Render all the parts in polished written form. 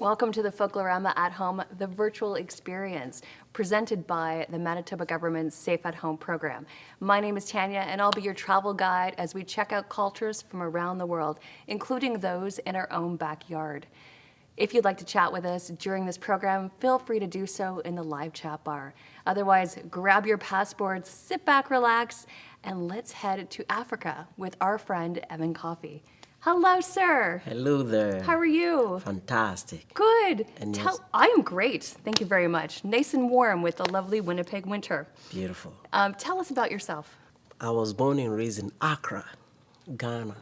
Welcome to the Folklorama at Home, the virtual experience, presented by the Manitoba government's Safe at Home program. My name is Tanya, and I'll be your travel guide as we check out cultures from around the world, including those in our own backyard. If you'd like to chat with us during this program, feel free to do so in the live chat bar. Otherwise, grab your passports, sit back, relax, and let's head to Africa with our friend Evan Coffee. Hello, sir. Hello there. How are you? Fantastic. Good. And I am great. Thank you very much. Nice and warm with the lovely Winnipeg winter. Beautiful. Tell us about yourself. I was born and raised in Accra, Ghana.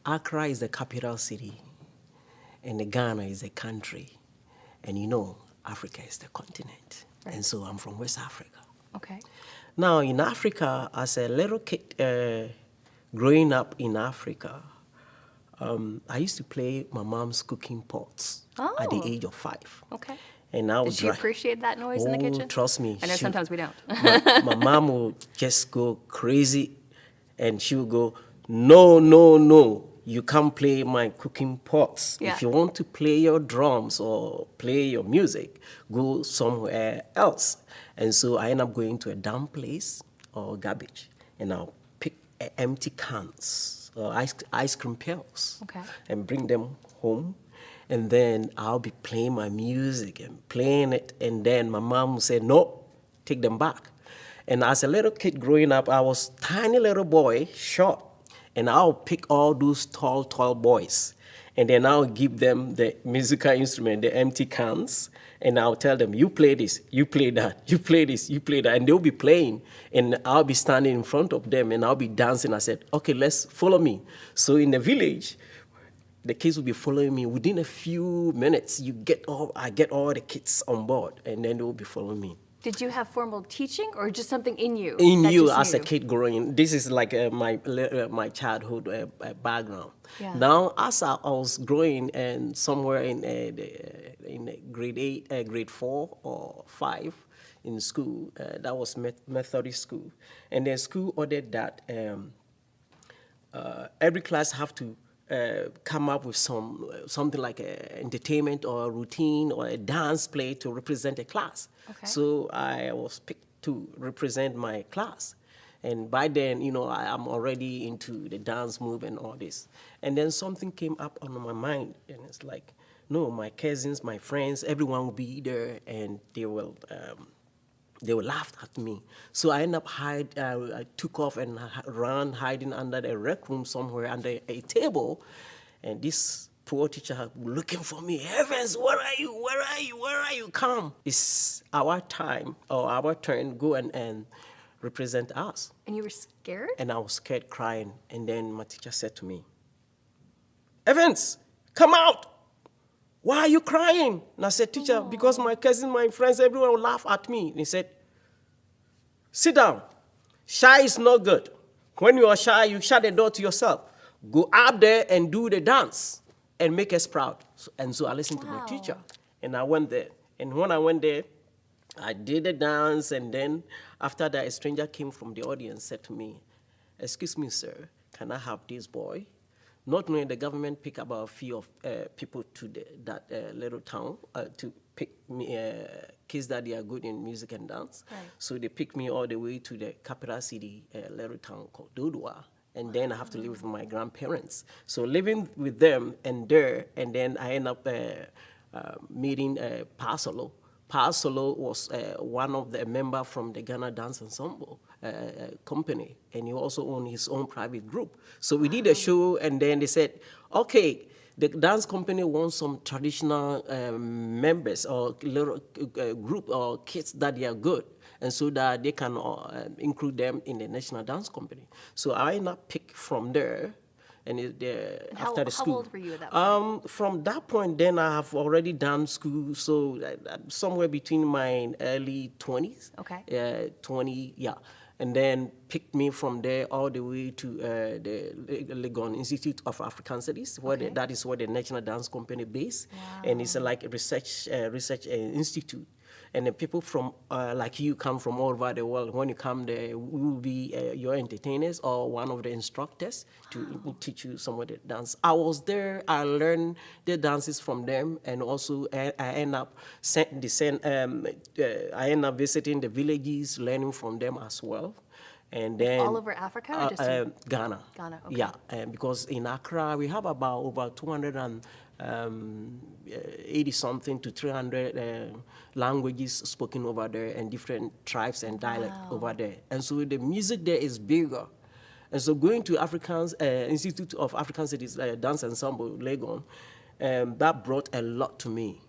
Accra is the capital city, and Ghana is a country. And you know, Africa is the continent. Right. And so I'm from West Africa. Okay. Now, in Africa, as a little kid growing up in Africa, I used to play my mom's cooking pots at the age of 5. Okay. And I would Did she appreciate that noise in the kitchen? Trust me. I know sometimes we don't. my mom would just go crazy, and she would go, no, no, no, you can't play my cooking pots. Yeah. If you want to play your drums or play your music, go somewhere else. And so I end up going to a dump place or garbage, and I'll pick empty cans. Ice cream pails, Okay. and bring them home, and then I'll be playing my music and playing it, and then my mom would say, no, take them back. And as a little kid growing up, I was tiny little boy, short, and I'll pick all those tall boys, and then I'll give them the musical instrument, the empty cans, and I'll tell them, you play this, you play that, you play this, you play that, and they'll be playing, and I'll be standing in front of them, and I'll be dancing. I said, okay, let's follow me. So in the village, the kids will be following me. Within a few minutes, I get all the kids on board, and then they will be following me. Did you have formal teaching or just something in you? In that you just as a knew? kid growing, this is like my childhood background. Yeah. Now, as I was growing, and somewhere in grade 8, grade 4 or 5 in school, that was Methodist school, and the school ordered that every class have to come up with something like a entertainment or a routine or a dance play to represent a class. Okay. So I was picked to represent my class. And by then, you know, I'm already into the dance move and all this. And then something came up on my mind, and it's like, no, my cousins, my friends, everyone will be there, and they will laugh at me. So I ended up I took off and ran hiding under the rec room somewhere under a table. And this poor teacher looking for me, Evans, where are you? Where are you? Where are you? Come. It's our time or our turn, go and represent us. And you were scared? And I was scared, crying. And then my teacher said to me, Evans, come out. Why are you crying? And I said, teacher, because my cousins, my friends, everyone will laugh at me. And he said, sit down. Shy is not good. When you are shy, you shut the door to yourself. Go up there and do the dance and make us proud. So I listened to my teacher, and I went there. And when I went there, I did the dance, and then after that, a stranger came from the audience, said to me, excuse me, sir, can I have this boy? Not knowing the government pick about a few of people to that little town to pick me, kids that they are good in music and dance. Right. So they picked me all the way to the capital city, little town called Dodua. And then I have to live with my grandparents. So living with them and then I end up meeting Pasolo. Pasolo was one of the member from the Ghana Dance Ensemble company, and he also owned his own private group. So we did a show, and then they said, okay, the dance company wants some traditional members or little group or kids that they are good, and so that they can include them in the National Dance Company. So I ended up picked from there. And after the school. How old were you at that point? From that point, then I have already done school, so somewhere between my early 20s. Okay. 20, yeah. And then picked me from there all the way to the Legon Institute of African Studies, where that is where the National Dance Company based. Wow. And it's like a research institute. And the people from, like you, come from all over the world. When you come there, we will be your entertainers or one of the instructors to teach you some of the dance. I was there, I learned the dances from them, and also I end up I end up visiting the villages, learning from them as well. And then all over Africa or just in Ghana. Ghana? Okay. Yeah, because in Accra we have about over 280 something to 300 languages spoken over there, and different tribes and dialects over there. And so the music there is bigger. And so going to Africans Institute of African Studies Dance Ensemble, Legon, that brought a lot to me.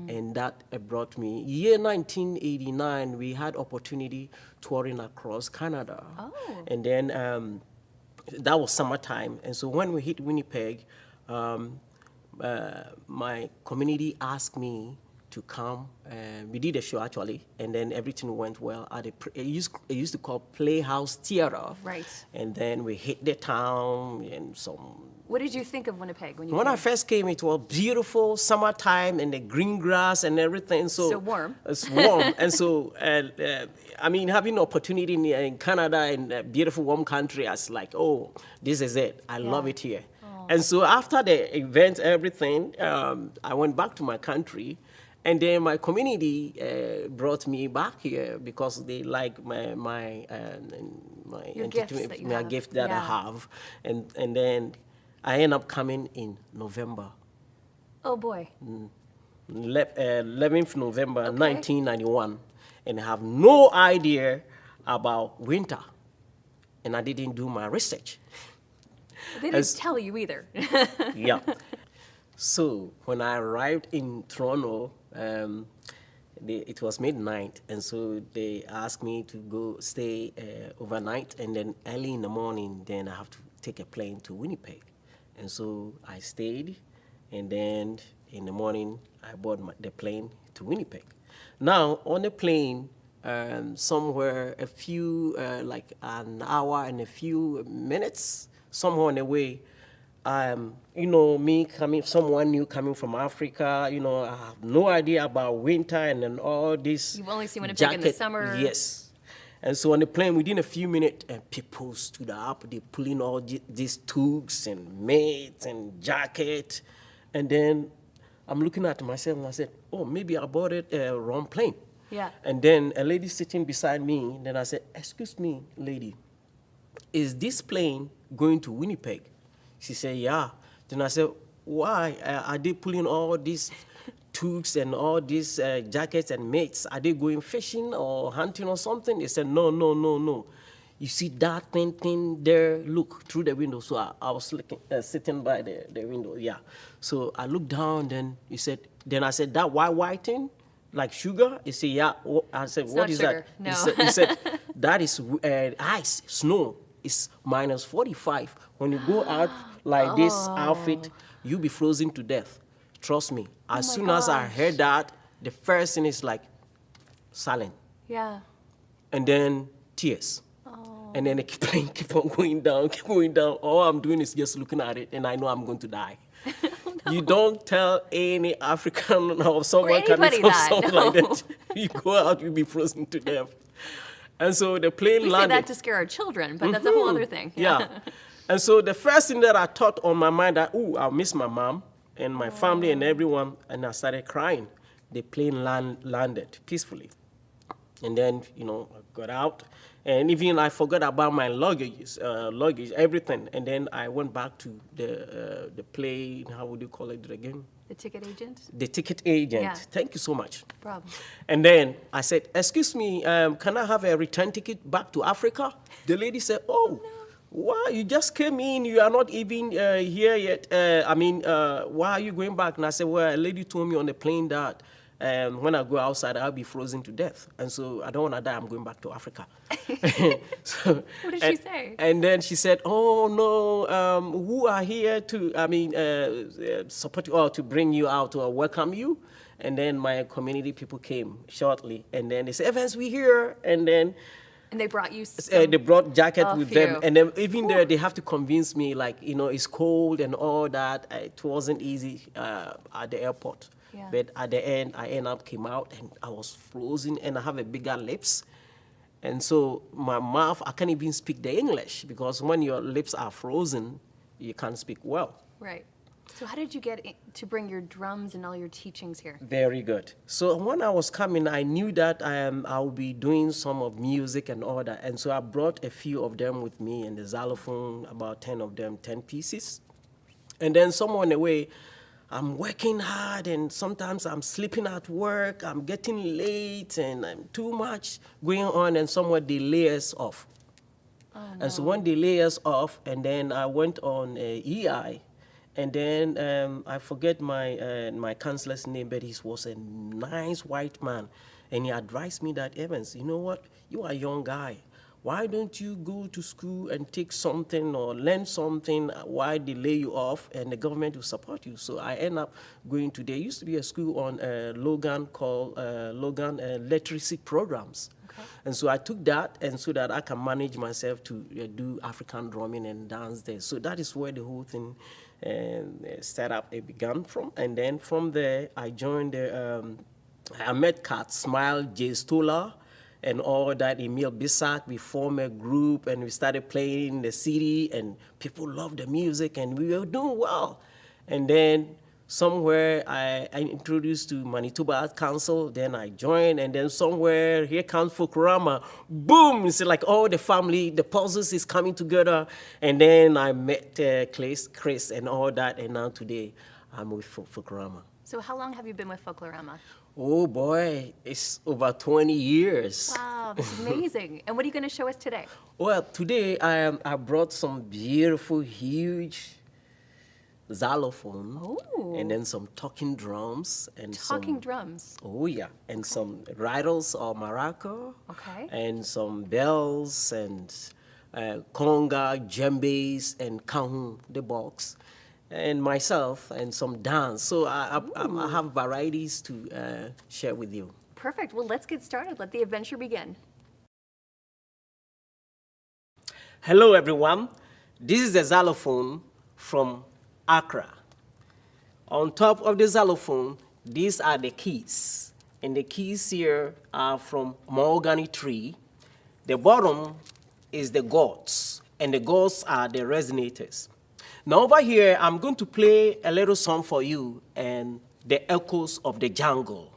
And that brought me, year 1989, we had opportunity touring across Canada. Oh. And then that was summertime. And so when we hit Winnipeg, my community asked me to come. We did a show actually, and then everything went well. At it used to call Playhouse Theater. Right. And then we hit the town and some. What did you think of Winnipeg when you When came? I first came, it was beautiful summertime and the green grass and everything. So warm. It's warm. And so, I mean, having opportunity in Canada and a beautiful warm country, I was like, oh, this is it. I love it here. And so after the event, everything, I went back to my country. And then my community brought me back here because they like my Your gifts that you have. gift that I have. And then I end up coming in November. Oh boy. 11th November 1991, and I have no idea about winter, and I didn't do my research. They didn't tell you either. Yeah. So when I arrived in Toronto, it was midnight, and so they asked me to go stay overnight, and then early in the morning, then I have to take a plane to Winnipeg. And so I stayed, and then in the morning, I board the plane to Winnipeg. Now, on the plane, somewhere a few, like an hour and a few minutes, somewhere on the way, you know, someone new coming from Africa, you know, I have no idea about winter and then all this. You've only seen Winnipeg in the summer. Yes. And so on the plane, within a few minutes, people stood up. They pulling all these toques and mitts and jacket. And then I'm looking at myself and I said, oh, maybe I boarded a wrong plane. Yeah. And then a lady sitting beside me, then I said, excuse me, lady, is this plane going to Winnipeg? She said, yeah. Then I said, why? Are they pulling all these toques and all these jackets and mitts? Are they going fishing or hunting or something? They said, no, no, no, no. You see that thing there? Look through the window. So I was looking, sitting by the window, yeah. So I looked down, then I said, that white thing, like sugar? He said, yeah. I said, It's what not is sugar. that? No. He said, that is ice, snow. It's minus 45. When you go out like this outfit, you'll be frozen to death. Trust me. As soon as I heard that, the first thing is like silent. Yeah. And then tears. And then they keep on going down, keep going down. All I'm doing is just looking at it, and I know I'm going to die. You don't tell any African or someone coming from something like that. You go out, you'll be frozen to death. And so the plane We say landed. that to scare our children, but that's a whole other thing. Yeah. And so the first thing that I thought on my mind that, I'll miss my mom and my family and everyone, and I started crying. The plane landed peacefully. And then, you know, I got out, and even I forgot about my luggage, everything. And then I went back to the plane, how would you call it again? The ticket agent? The ticket agent. Yeah. Thank you so much. No problem. And then I said, excuse me, can I have a return ticket back to Africa? The lady said, oh, why? You just came in. You are not even here yet. Why are you going back? And I said, well, a lady told me on the plane that when I go outside, I'll be frozen to death. And so I don't want to die. I'm going back to Africa. What did she say? And then she said, oh, no, who are here to, support you or to bring you out or welcome you? And then my community people came shortly. And then they said, Evans, we here. And then they brought you they brought jacket with few. them. And then even there, they have to convince me, like, you know, it's cold and all that. It wasn't easy at the airport. Yeah. But at the end, I end up came out and I was frozen and I have a bigger lips. And so my mouth, I can't even speak the English because when your lips are frozen, you can't speak well. Right. So how did you get to bring your drums and all your teachings here? Very good. So when I was coming, I knew that I'll be doing some of music and all that. And so I brought a few of them with me in the xylophone, about 10 of them, 10 pieces. And then somewhere in the way, I'm working hard and sometimes I'm sleeping at work, I'm getting late and I'm too much going on and somewhere they lay us off. Oh, no. And so when they lay us off, and then I went on EI, and then I forget my counselor's name, but he was a nice white man, and he advised me that, Evans, you know what? You are a young guy. Why don't you go to school and take something or learn something while they lay you off, and the government will support you? So I end up going to, there used to be a school on Logan called Logan Literacy Programs. Okay. And so I took that, and so that I can manage myself to do African drumming and dance there. So that is where the whole thing startup it began from. And then from there, I joined the, I met Kat Smile, Jay Stoller, and all that, Emil Bissac. We formed a group, and we started playing in the city, and people loved the music, and we were doing well. And then somewhere I introduced to Manitoba Art Council, then I joined, and then somewhere here comes Folklorama, boom, it's like all the family, the puzzles is coming together, and then I met Chris and all that, and now today I'm with Folklorama. So how long have you been with Folklorama? Oh boy, it's over 20 years. Wow, this is amazing. And what are you going to show us today? Well, today I brought some beautiful, huge xylophone, Oh. and then some talking drums and Talking some, drums. oh yeah, and some rattles or maraca, Okay. and some bells and conga, djembes, and kahun, the box, and myself, and some dance. So I have varieties to share with you. Perfect. Well, let's get started. Let the adventure begin. Hello everyone, this is the xylophone from Accra. On top of the xylophone, these are the keys. And the keys here are from mahogany tree. The bottom is the gourds, and the gourds are the resonators. Now over here, I'm going to play a little song for you, and the echoes of the jungle.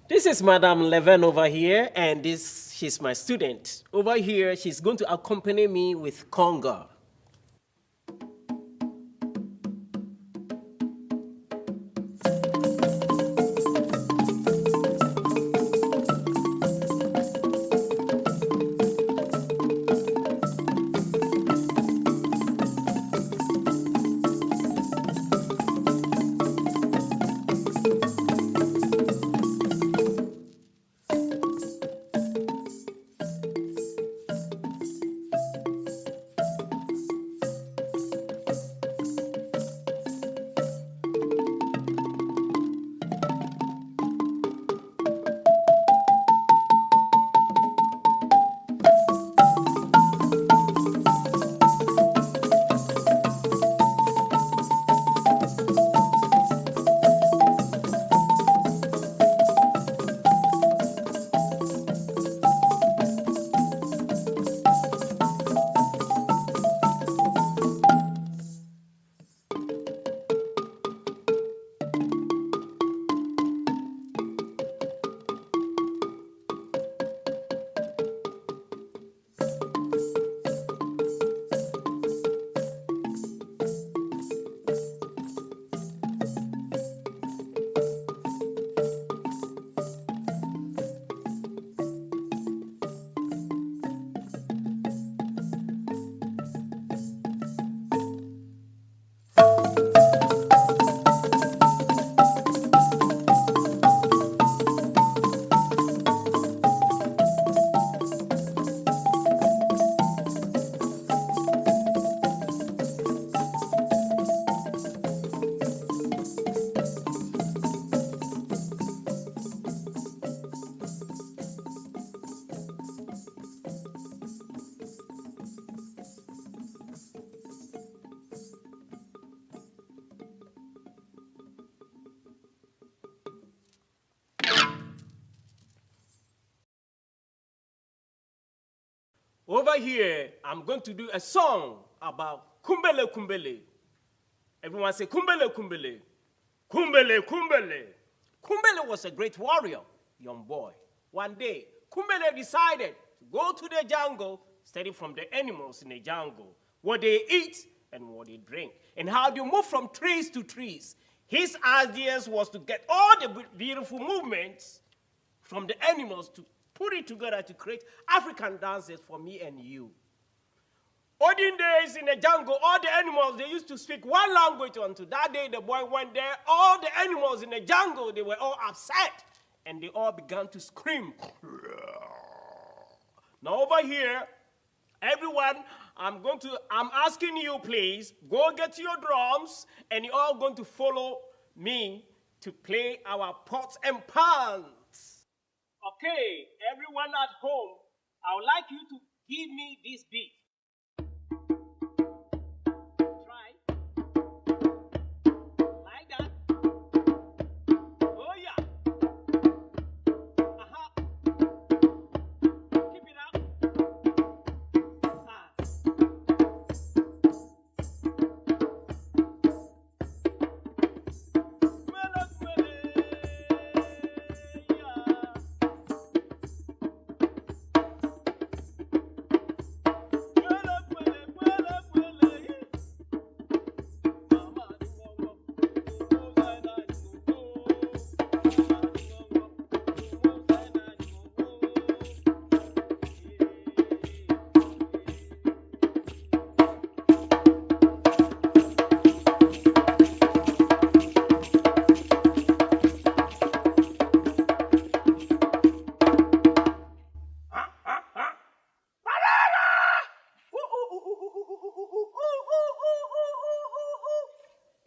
This is Madame Leven over here, and she's my student. Over here, she's going to accompany me with conga. here, I'm going to do a song about Kumbele Kumbele. Everyone say Kumbele Kumbele. Kumbele Kumbele. Kumbele was a great warrior, young boy. One day, Kumbele decided to go to the jungle, study from the animals in the jungle, what they eat and what they drink, and how they move from trees to trees. His ideas was to get all the beautiful movements from the animals to put it together to create African dances for me and you. Olden days in the jungle, all the animals, they used to speak one language. Until that day, the boy went there. All the animals in the jungle, they were all upset. And they all began to scream. Now over here, everyone, I'm asking you, please, go get your drums, and you're all going to follow me to play our pots and pans. Okay, everyone at home, I would like you to give me this beat. Like that. Oh yeah. Keep it up.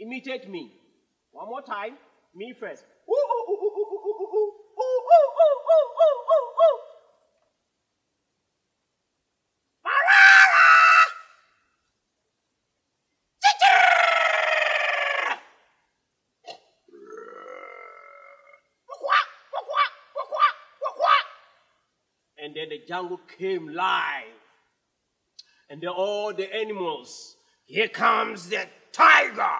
Imitate me. One more time. Me first. And then the jungle came live. And then all the animals. Here comes the tiger.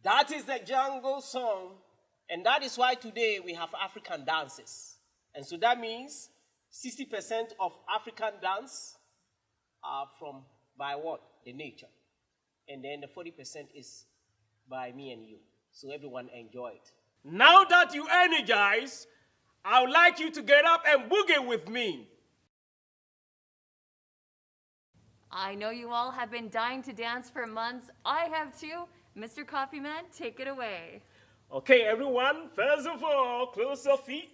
That is the jungle song, and that is why today we have African dances. And so that means 60% of African dance are by what? The nature. And then the 40% is by me and you. So everyone enjoy it. Now that you energize, I would like you to get up and boogie with me. I know you all have been dying to dance for months. I have too. Mr. Coffeeman, take it away. Okay, everyone, first of all, close your feet.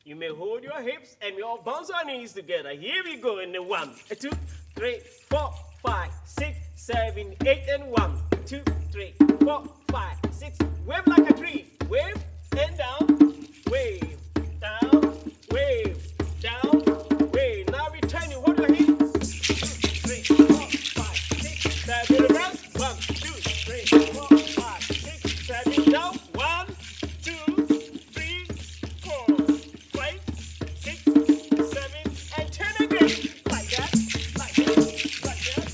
You may hold your hips and you all bounce your knees together. Here we go in the 1, 2, 3, 4, 5, 6, 7, 8, and 1, 2, 3, 4, 5, 6. Wave like a tree. Wave and down. Wave down. Wave down. Wave. Now return you. Hold your hips. 2, 3, 4, 5, 6, 7, reverse. 1, 2, 3, 4, 5, 6, 7, down. 1, 2, 3, 4, 5, 6, 7, and 10 again. Like that, like that, like that.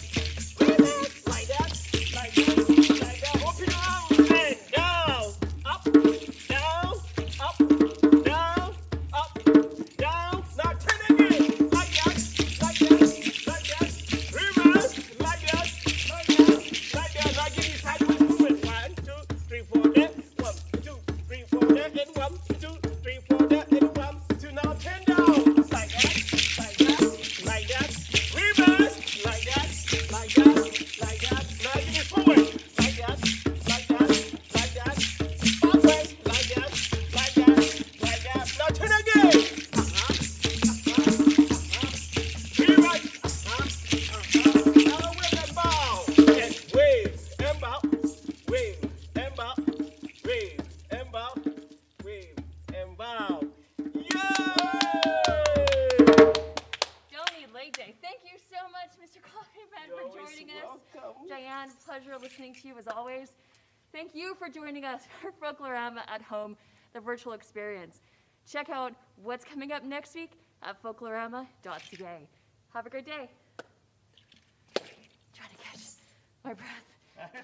Thank you for joining us for Folklorama at Home, the virtual experience. Check out what's coming up next week at folklorama.ca. Have a great day. Trying to catch my breath.